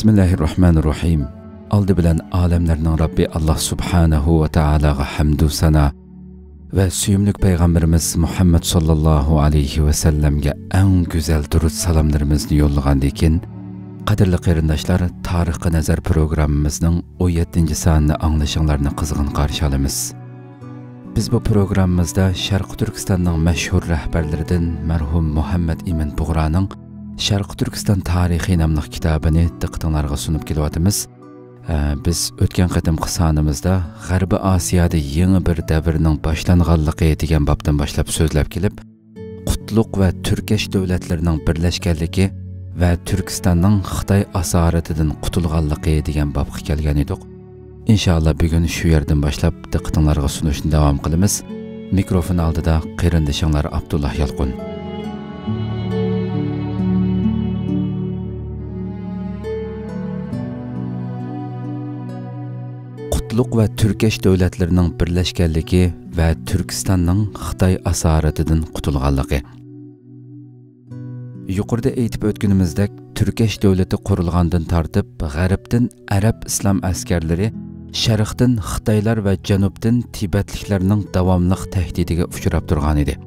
Bismillahirrahmanirrahim. Aldı bilen alemlerinin Rabbi Allah Subhanahu ve Teala'ga hamdu sana ve süyümlük Peygamberimiz Muhammed sallallahu aleyhi ve sellem'ge en güzel durut salamlarımızı yollagan dekin. Qadirli qeyrindaşlar, Tarixi Nazar programımızın 17. sanını anlaşanlarını kızgın karşı alımız. Biz bu programımızda Şarkı Türkistan'ın meşhur rehberlerinden merhum Muhammed Emin Buğra'nın Şarkı Türkistan Tarihi namlıq kitabını diqqətinizlərə sunup kelyapmiz. Biz ötken qıtımqı sanımızda G'arbi Asiyada yeni bir davrning başlanğanlığı degan babdan başlap so'zlab kelib, Qutluq ve Türkeş devletlerinin birleşkenligi ve Türkistan'ın Xitoy asaratidan qutulganlığı degan babga kelgan edik. İnşallah bugün şu yerden başlap diqqətinizlərə sunuşni davam qilamiz. Mikrofon aldida qeyrindoshinglar Abdullah Yalqun. Qutluq ve Türkeş devletlerinin birleşkenligi ve Türkistan'ın Xitoy asaratidan qutulganlığı. Yuqorida aytib o'tganimizdek, Türkeş devleti qurilgandan tartib, G'arbdan Arab İslam askarlari, Sharqdan Xitoylar ve Janubdan Tibetliklarning davomliq tahdidiga uchrab turgan edi.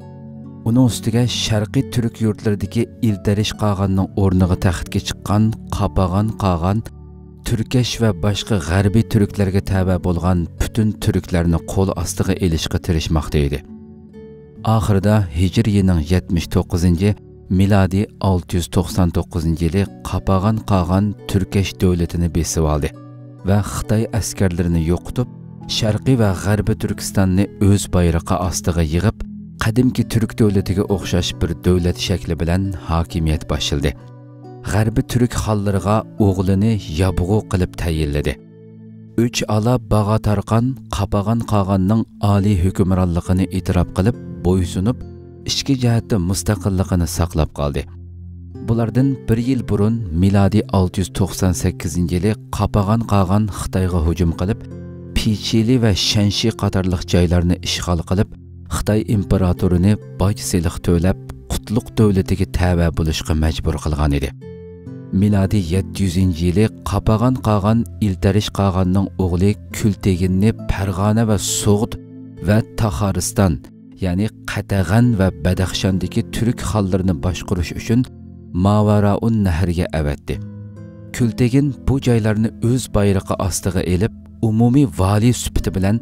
Uning ustiga Sharqiy Türk yurtlaridagi Iltarish qog'onning o'rniga taxtga chiqqan Qapag'on qog'on Türkeş ve başka G'arbiy Türklerge tabi bo'lgan bütün Türklerni qo'l ostiga elishga tirishmoqda edi. Oxirida Hijriyaning 79. miladi 699 yili Qapag'on qog'on Türkeş devletini besib oldi ve Xitoy askarlarini yo'qotib, Sharqiy ve G'arbiy Turkistonni o'z bayrog'i ostiga yig'ib, qadimki Türk devletiga o'xshash bir davlat shakli bilan hokimiyat boshildi. G'arbiy Türk xallarga o'g'lini yabug'u qilib tayinladi. 3 ala bağa tarqan Qapag'on qog'onning oliy hukmronligini e'tirof qilib, bo'ysunib, ichki jihatda mustaqilligini saqlab qoldi. Bulardan bir yil burun miladi 698 yili Qapag'on qog'on Xitoyga hujum qilib, Pichili ve Shanxi qatorliq joylarni ishg'ol qilib, Xitoy imperatorini boj seliq to'lab, Qutluq davlatiga tabe bo'lishga majbur qilgan edi. Miladi 700 yili Qapag'on qog'on Iltarish qog'onning o'g'li Kulteginni Farg'ona ve So'g'd ve Taxariston, ya'ni Qatag'on ve Badaxshondagi Türk xallarını boshqarish uchun Mavaraun nahriga avatdi. Kultegin bu joylarni o'z bayrog'i ostiga elib, umumiy vali sifati bilan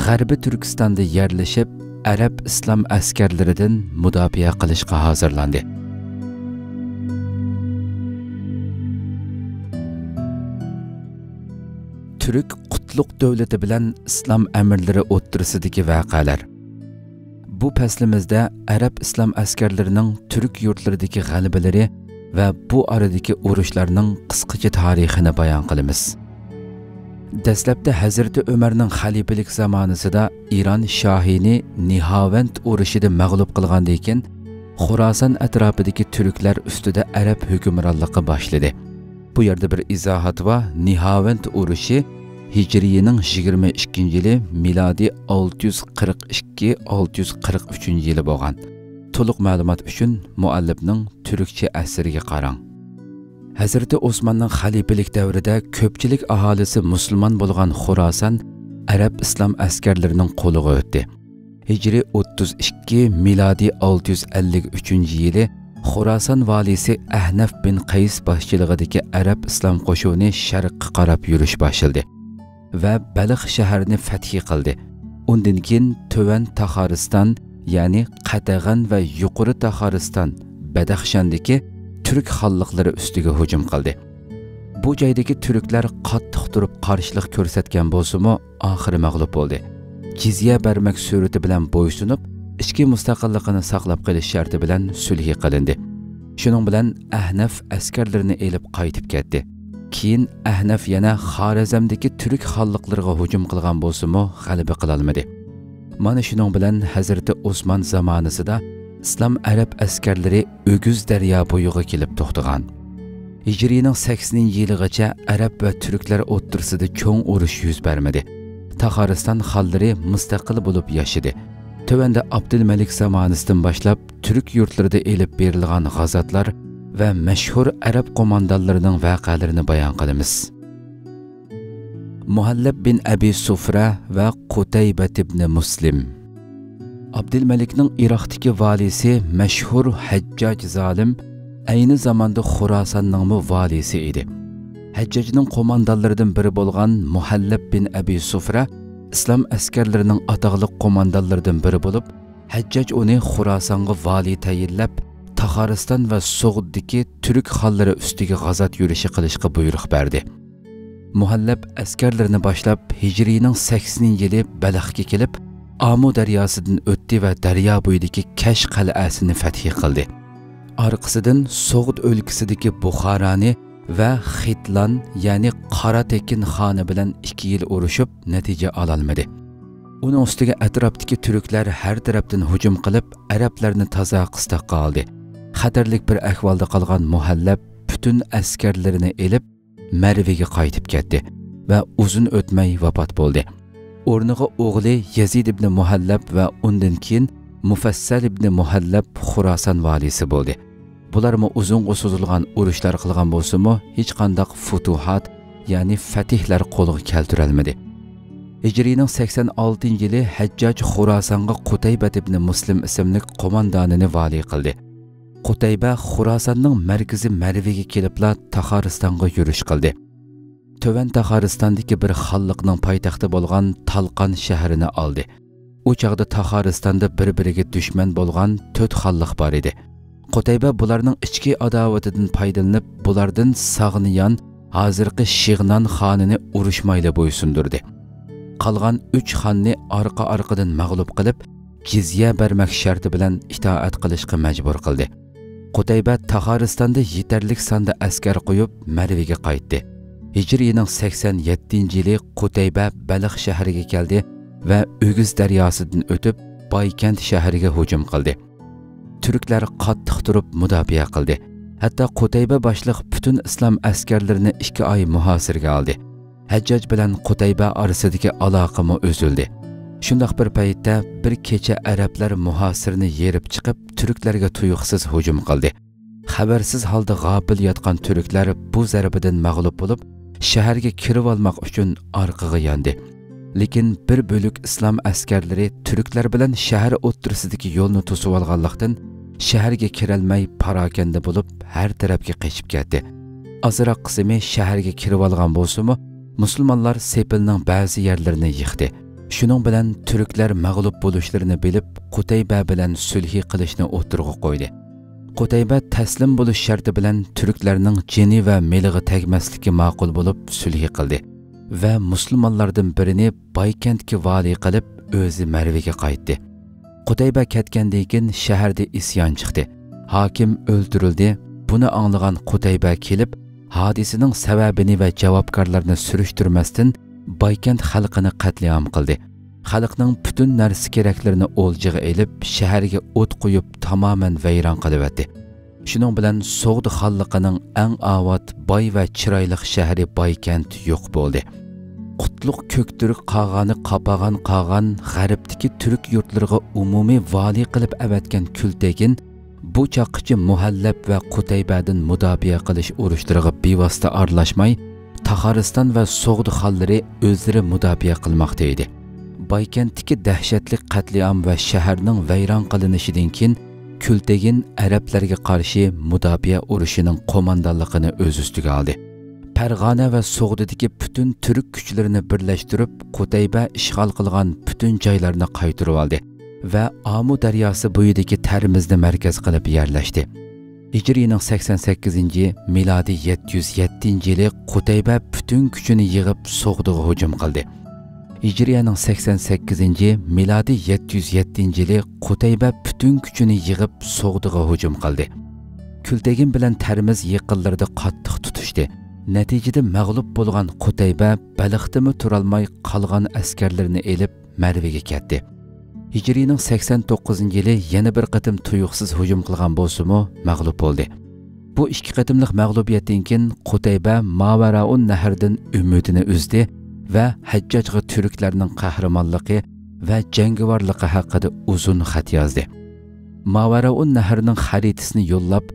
G'arbiy Turkistonda yerlashib, Arab İslam askarlaridan mudofaa qilishga hozirlandi. Türk Qutluq davlati bilan İslam amirlari o'tirisidagi voqealar. Bu faslimizda Arab İslam askarlarining Türk yurtlaridagi g'alabalari ve bu aradagi urushlarning qisqacha tarixini bayon qilamiz. Dastlabda Hazreti Ömer'ning xalifalik zamonasida İran shohini Nihavand urushida mag'lub qilgandan keyin Xorason atrofidagi turklar ustida Arab hukmronligi boshladi. Bu yerda bir izohat va Nihavand urushi Hijriyaning 22 yili miladi 642-643 yili bo'lgan. To'liq ma'lumot uchun muallifning turkcha asriga qarang. Hazreti Osmanning xalifalik davrida ko'pchilik aholisi musulmon bo'lgan Xorason Arab İslam askarlarining qo'liga o'tdi. Hijri 32 miladi 653 yili Xorason valisi Ahnaf bin Qays boshchiligidagi Arab İslam qo'shuni sharqqa qarab yurish boshladi ve Balix shahrini fath qildi. Undan keyin To'van Taxariston, ya'ni Qatag'on ve yuqori Taxariston, Badaxshondagi Türk xalliqlari ustiga hujum qildi. Bu joydagi turklar qattiq turib qarshilik ko'rsatgan bo'lsa-mu, oxiri mag'lub bo'ldi. Jizya bermak surati bilan bo'ysunib, ichki mustaqilligini saqlab qolish sharti bilan sulh qilindi. Shuning bilan Ahnaf askarlarini elib qaytib ketdi. Keyin Ahnaf yana Xorazmdagi turk xalliqlariga hujum qilgan bo'lsa-mu, g'alaba qila olmadi. Mana shuning bilan Hazreti Osman zamonasida İslam Arab askarlari O'guz daryo bo'yiga kelib to'xtagan. Hijriyaning 80 yiligacha Arab ve Türklar o'rtasida cho'ng urush yuz bermadi. Taxariston xallari mustaqil bo'lib yashadi. Tövende Abdülmelik zamanından başlap Türk yurtlarida elib berilgan g'azotlar va mashhur arab qo'mondonlarining voqealarini bayon qilamiz. Muhallab bin Abi Sufra va Qutaybat ibn Muslim. Abdülmelikning Iroqdagi valisi mashhur Hajjaj zolim ayni zamonda Xurosonning valisi edi. Hajjajning qo'mondonlaridan biri bo'lgan Muhallab bin Abi Sufra islom askarlarining atoqli qo'mondonlaridan biri bo'lib, Hajjaj uni Xurosonga vali tayinlab, Taxariston va So'g'ddagi turk xonlari ustiga g'azot yurishi qilishga buyruq berdi. Muhallab askarlarini boshlab Hijriyning 80-yili Balaxga kelib, Amu daryosidan o'tdi va daryo bo'yidagi Kash qal'asini fath qildi. Orqasidan So'g'd o'lkasidagi Buxoroni va Xitlan, ya'ni Qora Tekin xoni bilan 2 yil urushib, natija ola olmadi. Uning ustiga atrofdagi turklar har tarafdan hujum qilib, arablarni toza qistoqqa oldi. Xatarlik bir ahvolda qolgan Muhallab butun askarlarini elib Marviga qaytib ketdi va uzun o'tmay vafot bo'ldi. O'rniga o'g'li Yazid ibn Muhallab va undan keyin Mufassal ibn Muhallab Xuroson valisi bo'ldi. Bularmi uzunga suzilgan urushlar qilgan bo'lsa-mu, hech qanday futuhat, ya'ni fatihlar qo'lga keltirilmadi. Hijriyning 86-yili Hajjaj Xurosonga Qutaybat ibn Muslim ismli qo'mondonini vali qildi. Qutayba Xurosonning markazi Marviga kelibla Taxaristonga yurish qildi. Töven Taxaristondagi bir xalqning poytaxti bo'lgan Talqon shahrini oldi. U chaqda Taxaristonda bir-biriga dushman bo'lgan 4 xalq bor edi. Qutayba bularning ichki adovatidan foydalanib, bulardan Sag'niyon, hozirgi Shig'non xonini urushmayla bo'ysundirdi. Qolgan 3 xonni orqa-orqadan mag'lub qilib, jizya bermak sharti bilan itoat qilishga majbur qildi. Qutayba Taxaristonda yetarlik sonda askar qo'yib Marviga qaytdi. Hijriyning 87-yili Qutayba Balax shahriga keldi va O'giz daryosidan o'tib Baykent shahriga hujum qildi. Turklar qattiq turib mudofaa qildi. Hatto Qutayba boshliq butun islom askarlarini 2 oy muhosirga oldi. Hajjaj bilan Qutayba orasidagi aloqami uzildi. Shundaq bir paytda bir kecha arablar muhosirni yerib chiqib, turklarga tuyuqsiz hujum qildi. Xabarsiz holda g'ofil yotgan turklar bu zarbadan mag'lub bo'lib, shaharga kirib olmoq uchun orqaga yondi. Lekin bir bo'lik islom askarlari turklar bilan shahar o'ttirisidagi yo'lni to'sib olganlikdan shaharga kirolmay parokanda bo'lib, har tarafga qochib ketdi. Ozroq qismi shaharga kirib olgan bo'lsa-mu, musulmonlar Sepilning ba'zi yerlarini yıxdi. Shuning bilan turklar mag'lub bo'lishlarini bilib, Qutayba bilan sulh qilishni o'tirg'i qo'ydi. Qutayba taslim bo'lish sharti bilan turklarning jini va meliga tegmasligi ma'qul bo'lib sulh qildi va musulmonlardan birini Baykentga vali qilib, o'zi Marviga qaytdi. Qutayba ketgandan keyin shaharda isyon chiqdi. Hokim o'ldirildi. Buni anglagan Qutayba kelib, hodisaning sababini va javobgarlarni surishtirmasdan Baykent xalqini qatliam qildi. Xalqning butun narsa keraklarini o'ljiga elib, shaharga o't qo'yib tamoman vayron qilib etdi. Shuning bilan So'g'd xalqining eng avod, boy va chiroyli shahri Baykent yo'q bo'ldi. Qutluq ko'kturk qog'ani qapagan qog'an g'arbdagi turk yurtlariga umumiy vali qilib avatgan Kultegin bu chaqqichi Muhallab va Qutaybadan mudofaa qilish urushlariga bevosita aralashmay, Taxariston va So'g'd xonlari o'zlari mudofaa qilmoqda edi. Baykentdagi dahshatli qatliam va shaharning vayron qilinishidan keyin Kultegin arablarga qarshi mudofaa urushining qo'mondonligini o'z ustiga oldi. Farg'ona va So'g'dagi butun turk kuchlarini birlashtirib, Qutayba ishg'ol qilgan butun joylarni qaytarib oldi va Amu daryosi bo'yidagi Termizni markaz qilib yerlashdi. Hijriyning 88-ci, miladi 707-yili Qutayba butun kuchini yig'ib So'g'dga hujum qildi. Hijriyaning 88-ci, miladi 707-yili Qutayba butun kuchini yig'ib So'g'dga hujum qildi. Kultegin bilan Termiz yaqinlarida qattiq tutishdi. Natijada mag'lub bo'lgan Qutayba Baliqdimi turolmay qolgan askarlarini elib Marviga ketdi. Hijriyning 89-yili yana bir qatim tuyuqsiz hujum qilgan bo'lsa-mu, mag'lub bo'ldi. Bu 2 qatimlik mag'lubiyatdan keyin Qutayba Mavaraun nahrdan umidini uzdi va Hajjajga turklarning qahramonligi va jangovarligi haqida uzun xat yozdi. Mavaraun nahrining xaritasini yo'llab,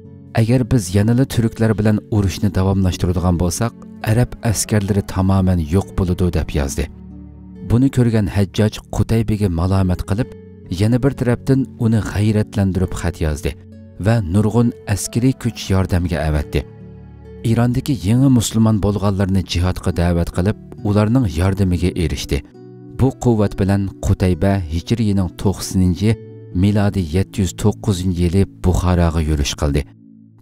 agar biz yanada turklar bilan urushni davomlashtiradigan bo'lsak, arab askarlari tamoman yo'q bo'ladi deb yozdi. Buni ko'rgan Hajjaj Qutaybaga malomat qilib, yana bir tarafdan uni g'ayratlantirib xat yozdi va nurg'un askariy kuch yordamga avatdi. Irondagi yangi musulmon bo'lganlarni jihodga da'vat qilib, ularning yordamiga erishdi. Bu quvvat bilan Qutayba Hijriyaning 90-yili, milodi 709-yili Buxoroga yurish qildi.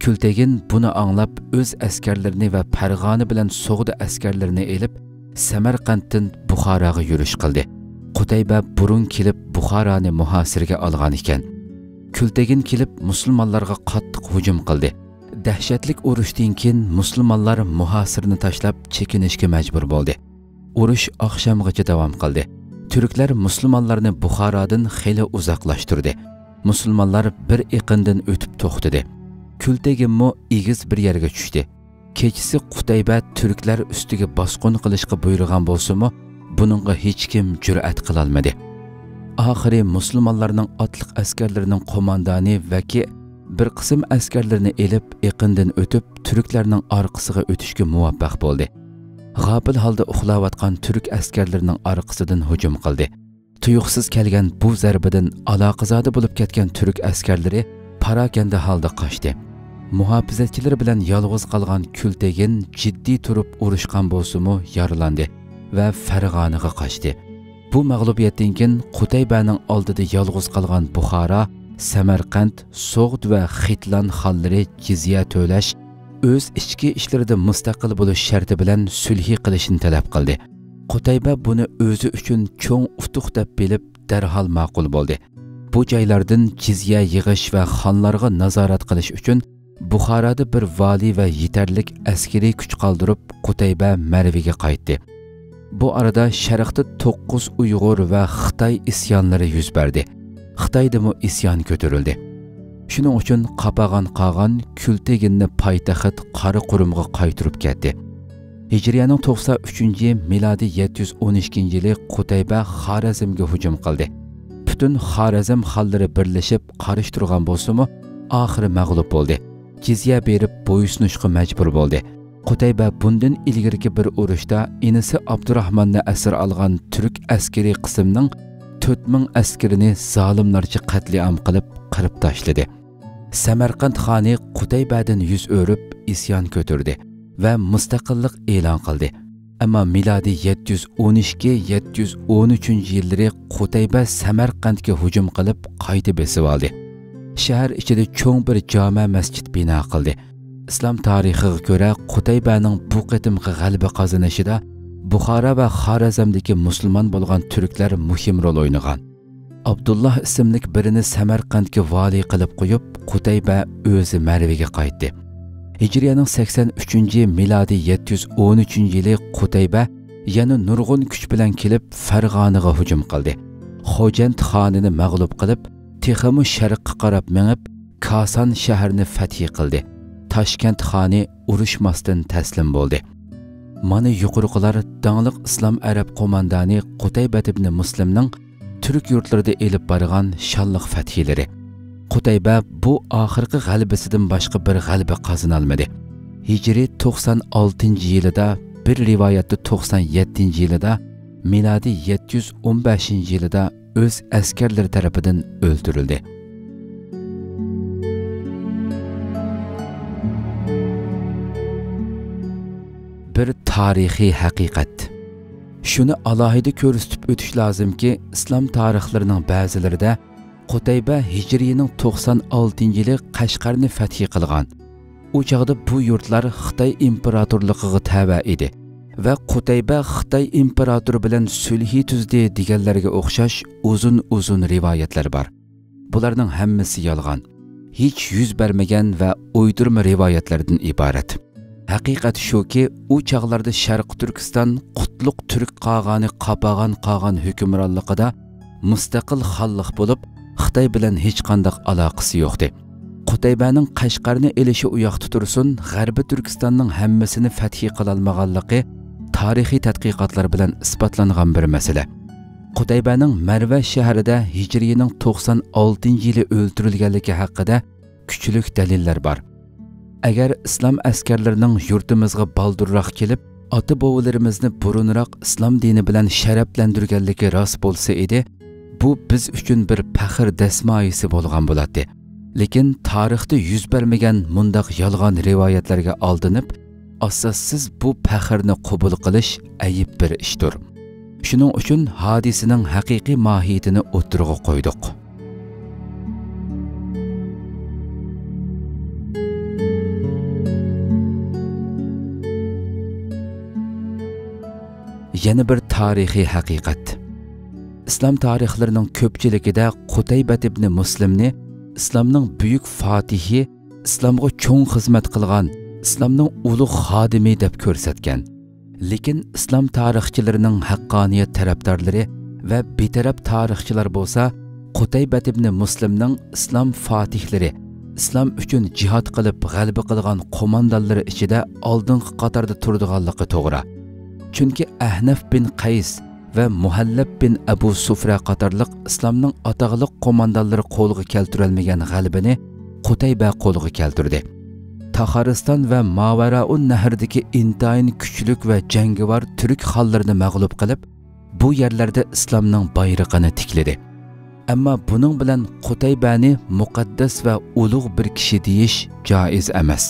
Kultegin buni anglab o'z askarlarini va Farg'ona bilan So'g'di askarlarini elib, Samarqanddan Buxoroga yurish qildi. Qutayba burun kelib Buxoroni muhosirga olgan ekan. Kultegin kelib musulmonlarga qattiq hujum qildi. Dahshatlik urushdan keyin musulmonlar muhosirni tashlab chekinishga majbur bo'ldi. Urush oqshomgacha davom qildi. Turklar musulmonlarni Buxorodan xeyli uzoqlashtirdi. Musulmonlar bir iqindan o'tib to'xtadi. Kulteginmi egiz bir yerga tushdi. Kechisi Qutayba turklar ustiga bosqin qilishga buyurgan bo'lsa-mu, buningga hech kim jur'at qila olmadi. Oxiri musulmonlarning otliq askarlarining qo'mondoni vaki bir qism askarlarini elib iqindan o'tib turklarning orqasiga o'tishga muvaffaq bo'ldi. G'afil holda uxlayotgan turk askarlarining orqasidan hujum qildi. Tuyuqsiz kelgan bu zarbadan aloqazoda bo'lib ketgan turk askarlari parakanda holda qochdi. Muhofizatchilar bilan yolg'iz qolgan Kultegin jiddiy turib urushgan bo'lsa-mu yaralandi va Farg'onaga qochdi. Bu mag'lubiyatdan keyin Qutaybaning oldida yolg'iz qolgan Buxoro, Samarqand, So'g'd va Xitlan xonlari jizya to'lash, o'z ichki ishlarida mustaqil bo'lish sharti bilan sulh qilishni talab qildi. Qutayba buni o'zi uchun cho'ng utuq deb bilib, darhol ma'qul bo'ldi. Bu joylardan jizya yig'ish va xonlarga nazorat qilish uchun Buxoroda bir vali va yetarlik askariy kuch qoldirib, Qutayba Marviga qaytdi. Bu arada Sharqda 9 Uyg'ur va Xitoy isyonlari yuz berdi. Xitoydami isyon ko'tarildi. Shuning uchun qapag'an qag'an Kulteginni poytaxt Qaraqurimga qaytirib ketdi. Hijriyaning 93-yili, milodi 712-yili Qutayba Xorazmga hujum qildi. Butun Xorazm xonlari birlashib qarish turgan bo'lsa-mu, oxiri mag'lub bo'ldi. Jizya berib bo'ysunishga majbur bo'ldi. Qutayba bundan ilgirki bir urushda inisi Abdurrahmonni asir olgan turk askariy qismning 4000 askarini zolimlarcha qatliam qilib qirib tashladi. Samarqand xoni Qutaybadan yuz o'rib isyon ko'tardi va mustaqillik e'lon qildi. Ammo milodi 712-713-yillari Qutayba Samarqandga hujum qilib qayta besib oldi. Shahar ichida cho'ng bir jome masjid bino qildi. Islom tarixiga ko'ra Qutaybaning bu qitimqi g'alaba qozonishida Buxoro va Xorazmdagi musulmon bo'lgan turklar muhim rol o'ynagan. Abdullah ismli birini Samarqandga vali qilib qo'yib, Qutayba o'zi Marviga qaytdi. Hijriyaning 83-yili, milodi 713-yili Qutayba yana nurg'un kuch bilan kelib Farg'onaga hujum qildi. Xo'jand xonini mag'lub qilib, Texamu sharqqa qarab mengib, Koson shahrini fath qildi. Toshkent xoni urushmasdan taslim bo'ldi. Mana yuqoriqilar dangliq islom arab qo'mondoni Qutayba ibn Muslimning turk yurtlarida elib borgan shonliq fathilari. Qutayba bu oxirgi g'alabasidan boshqa bir g'alaba qozona olmadi. Hijriy 96-yilida, bir rivoyatda 97-yilida, milodi 715-yilida o'z askarlari tarafidan o'ldirildi. Bir tarixiy haqiqat. Shuni alohida ko'rsatib o'tish lozimki, islom tarixlarining ba'zilarida Qutayba Hijriyaning 96-yili Qashqarni fath qilgan. U chaqda bu yurtlar Xitoy imperatorligiga tava edi va Qutayba Xitoy imperatori bilan sulh tuzdi deganlarga o'xshash uzun rivoyatlar bor. Bularning hammasi yolg'on, hech yuz bermagan va o'ydirma rivoyatlardan iborat. Haqiqat shuki, u chaqlarda Sharq Turkiston qutluq turk qog'ani qapag'an hukmronligida mustaqil xalq bo'lib, Xitoy bilan hech qanday aloqasi yo'qdi. Qutaybaning Qashqarni elishi u yoqda tursin, G'arbiy Turkistonning hammasini fath qila olmaganligi tarixiy tadqiqotlar bilan isbotlangan bir masala. Qutaybaning Marva shahrida Hijriyaning 96-yili o'ldirilganligi haqida kuchli dalillar bor. agar islom askarlarining yurtimizga baldurroq kelib, ota bobolarimizni burunroq islom dini bilan sharaflantirganligi rost bo'lsa edi, bu biz uchun bir faxr dasmoyisi bo'lgan bo'ladi. Lekin tarixda yuz bermagan mundaq yolg'on rivoyatlarga aldinib, asossiz bu faxrni qabul qilish ayib bir ishdir. Shuning uchun hodisaning haqiqiy mohiyatini o'tirg'a qo'ydik. Yana bir tarixiy haqiqat. İslam tarihlarining ko'pchiligida Qutaybat ibn Muslimni islomning buyuk fotihi, islomga cho'ng xizmat qilgan, islomning ulug' xodimi deb ko'rsatgan. Lekin islom tarixchilarining haqqoniyat tarafdorlari va betaraf tarixchilar bo'lsa, Qutaybat ibn Muslimning islom fotihlari, islom uchun jihad qilib g'alaba qilgan qo'mondonlari ichida oldingi qatorda turadiganligi to'g'ri. Chunki Ahnaf bin Qays ve Muhallab bin Abu Sufra qatorliq islomning ataqliq qo'mondonlari qo'lga keltirilmagan g'alabini Qutayba qo'lga keltirdi. Taxariston va Mavaraun nahrdagi intayin kuchlik va jangovar turk xonlarini mag'lub qilib, bu yerlarda islomning bayrog'ini tikladi. Ammo buning bilan Qutaybani muqaddas va ulug' bir kishi deyish joiz emas.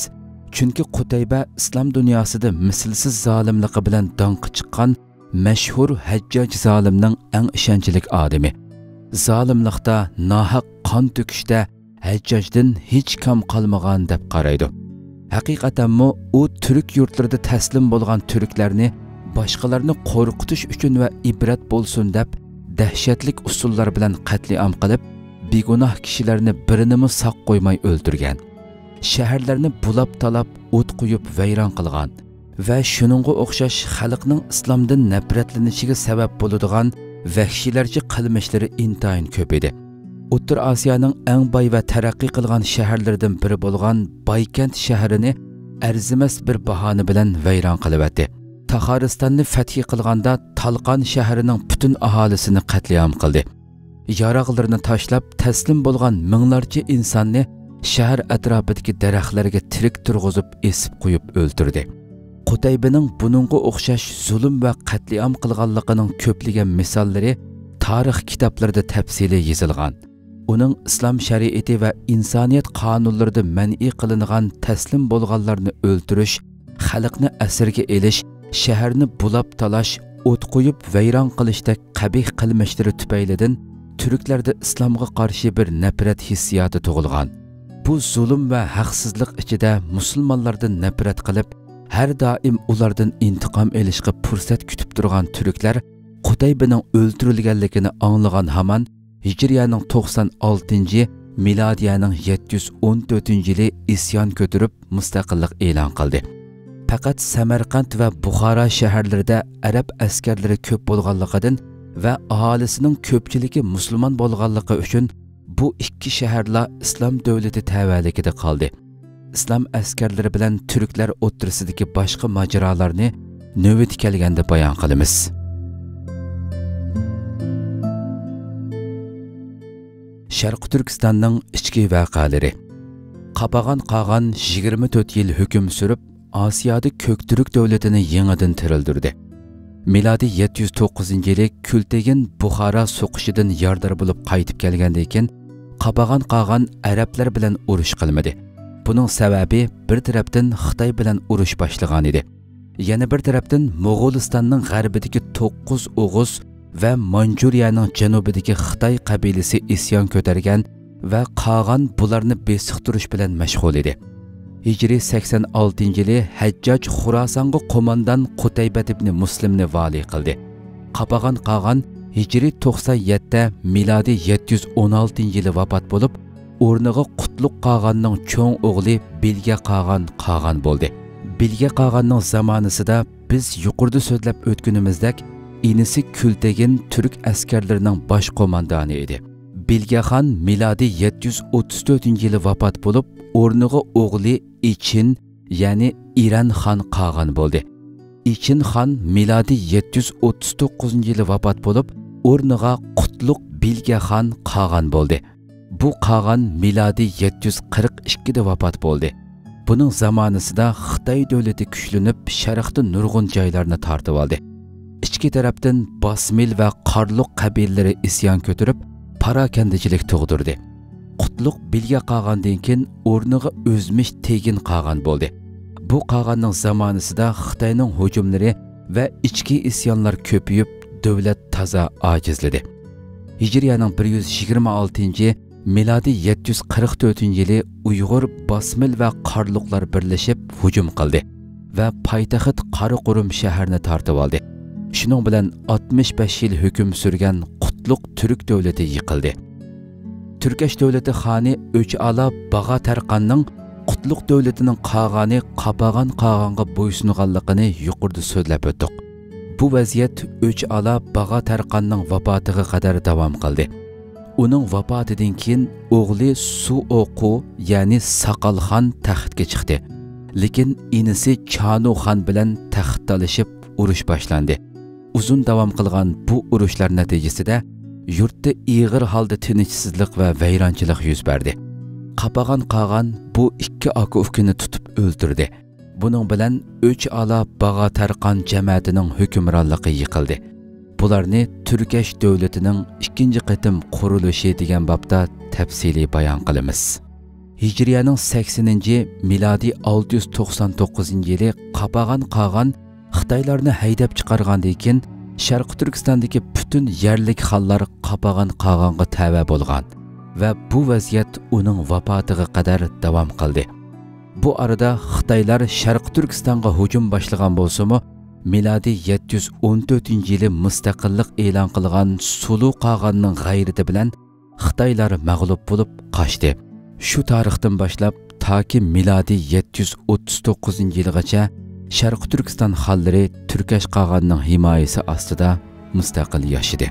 Chunki Qutayba islom dunyosida mislsiz zolimligi bilan donqi chiqqan mashhur Hajjaj zolimning eng ishonchli odami. Zolimlikda, nohaq qon to'kishda Hajjajdan hech kam qolmagan deb qaraydi. Haqiqatanmi u turk yurtlarida taslim bo'lgan turklarni boshqalarni qo'rqitish uchun va ibrat bo'lsin deb dahshatli usullar bilan qatliam qilib, begunoh kishilarni birinimi saq qo'ymay o'ldirgan. Shaharlarni bulab-talab o't qo'yib vayron qilgan va shuningga o'xshash xalqning islomdan nafratlanishiga sabab bo'ladigan vahshiylarcha qilmishlari intayin ko'p edi. O'rta Osiyoning eng boy va taraqqiy qilgan shaharlaridan biri bo'lgan Baykent shahrini arzimas bir bahona bilan vayron qilibdi. Taxaristonni fath qilganda Talqon shahrining butun aholisini qatliam qildi. Yarog'larini tashlab taslim bo'lgan minglarcha insonni shahar atrofidagi daraxtlarga tirik turg'izib esib qo'yib o'ldirdi. Qutaybaning buningga o'xshash zulm va qatliam qilganligining ko'pligan misollari tarix kitoblarida tafsiliy yozilgan. Uning islom shariati va insoniyat qonunlarida man'iy qilingan taslim bo'lganlarni o'ldirish, xalqni asirga elish, shaharni bulab talash, o't qo'yib vayron qilishda qabih qilmishlari tufaylidan turklarda islomga qarshi bir nafrat hissiyoti tug'ilgan. Bu zulm va haqsizlik ichida musulmonlardan nafrat qilib, har doim ulardan intiqom olishga fursat kutib turgan turklar Qutaybaning o'ldirilganligini anglagan hamon Hijriyaning 96, milodiyaning 714-yili isyon ko'tarib mustaqillik e'lon qildi. Faqat Samarqand va Buxoro shaharlarida arab askarlari ko'p bo'lganligidan va aholisining ko'pchiligi musulmon bo'lganligi uchun bu ikki shaharlar islom davlati tavalligida qoldi. Islom askarlari bilan turklar o'rtasidagi boshqa mojarolarni navbat kelganda bayon qilamiz. Sharq Turkistonning ichki voqealari. Qapag'on qag'on 24 yil hukm surib, Osiyoda ko'k turk davlatini yangidan tirildirdi. Milodi 709-yili Kultegin Buxoro so'qishidan yordar bo'lib qaytib kelgandan keyin Qapag'on qag'on arablar bilan urush qilmadi. Buning sababi bir tarafdan Xitoy bilan urush boshlagan edi. Yana bir tarafdan Mo'g'ulistonning g'arbidagi 9 O'g'uz va Manjuriyaning janubidagi Xitoy qabilasi isyon ko'targan va qag'on bularni besiqtirish bilan mashg'ul edi. Hijri 86-yili Hajjaj Xurosonga qo'mondan Qutaybat ibn Muslimni vali qildi. Qapag'on qag'on Hijri 97, milodi 716-yili vafot bo'lib, o'rniga Qutlug' qag'onning cho'ng o'g'li Bilga qag'on bo'ldi. Bilga qag'onning zamonasida biz yuqorida so'zlab o'tganimizdek, inisi Kultegin turk askarlarining bosh qo'mondoni edi. Bilgaxon milodi 734-yili vafot bo'lib, o'rniga o'g'li İçin, ya'ni İran xon qag'on bo'ldi. İçin xon milodi 739-yili vafot bo'lib, o'rniga Qutlug' Bilgaxon qag'on bo'ldi. Bu qag'on milodi 742-da vafot bo'ldi. Bunun zamanısida Xitoy davlati kuchlanib, sharqda nurg'un joylarni tortib oldi. İchki tarafdan Basmil va Qarluq qabilalari isyon ko'tarib, parakandichilik tug'dirdi. Qutluq bilga qolgandan keyin o'rniga o'zmish tegin qolgan bo'ldi. Bu qolganning zamonasida Xitoyning hujumlari va ichki isyonlar ko'payib, davlat toza ojizladi. Hijriyaning 126, milodiy 744-yili Uyg'ur, Basmil va Qarluqlar birlashib hujum qildi va poytaxt Qaraqurum shaharni tortib oldi. Shuning bilan 65 yil hukm surgan Qutluq Turk davlati yiqildi. Turkesh davlati xoni O'ch'ala Bag'a Tarqanning Qutluq davlatining qog'ani Qapagan qog'anga bo'ysunganligini yuqorida so'zlab o'tdik. Bu vaziyat O'ch'ala Bag'a Tarqanning vafotiga qadar davom qildi. Uning vafotidan keyin o'g'li Suoqu, ya'ni Saqalxon taxtga chiqdi. Lekin inisi Chanuxon bilan taxt talashib urush boshlandi. Uzun davom qilgan bu urushlar natijasida yurtda ig'ir holda tinchsizlik va vayronchilik yuz berdi. Qapagan qog'an bu ikki aka-ukani tutib o'ldirdi. Buning bilan O'ch'ala Bag'a Tarqan jamoatining hukmronligi yiqildi. Bularni Turkesh davlatining ikkinchi qatim qurilishi degan bobda tafsiliy bayon qilamiz. Hijriyaning 80-ci, milodiy 699-yili Qapagan qog'an Xitoylarni haydab chiqargandan keyin Sharq Turkistondagi butun yerlik xallar Qapagan qog'anga tava bo'lgan va bu vaziyat uning vafotiga qadar davom qildi. Bu arada Xitoylar Sharq Turkistonga hujum boshlagan bo'lsa-mu, milodiy 714-yili mustaqillik e'lon qilgan Sulu qog'anning g'ayrati bilan Xitoylar mag'lub bo'lib qochdi. Shu tarixdan boshlab toki milodiy 739-yilgacha Sharq Turkiston xalqlari Turkesh qog'anning himoyasi ostida mustaqil yashadi.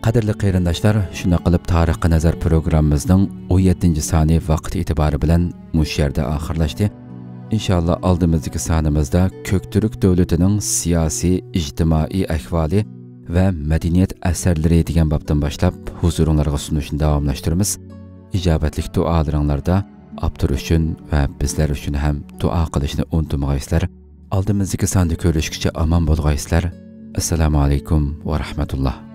Qadrli qarindoshlar, shuna qilib Tarixga nazar programmamizning 17-soni vaqt e'tibori bilan mush yerda oxirlashdi. İnşallah oldimizdagi sonimizda Ko'ktürk davlatining siyosiy, ijtimoiy ahvoli va madaniyat asarlari degan bobdan boshlab huzuringizga sunishni davomlashtiramiz. Ijobatli duolaringlarda abtur uchun va bizlar uchun ham duo qilishni unutmaysizlar. Oldimizdagi sonda ko'rishguncha omon bo'lg'aysizlar. Assalomu alaykum va rahmatulloh.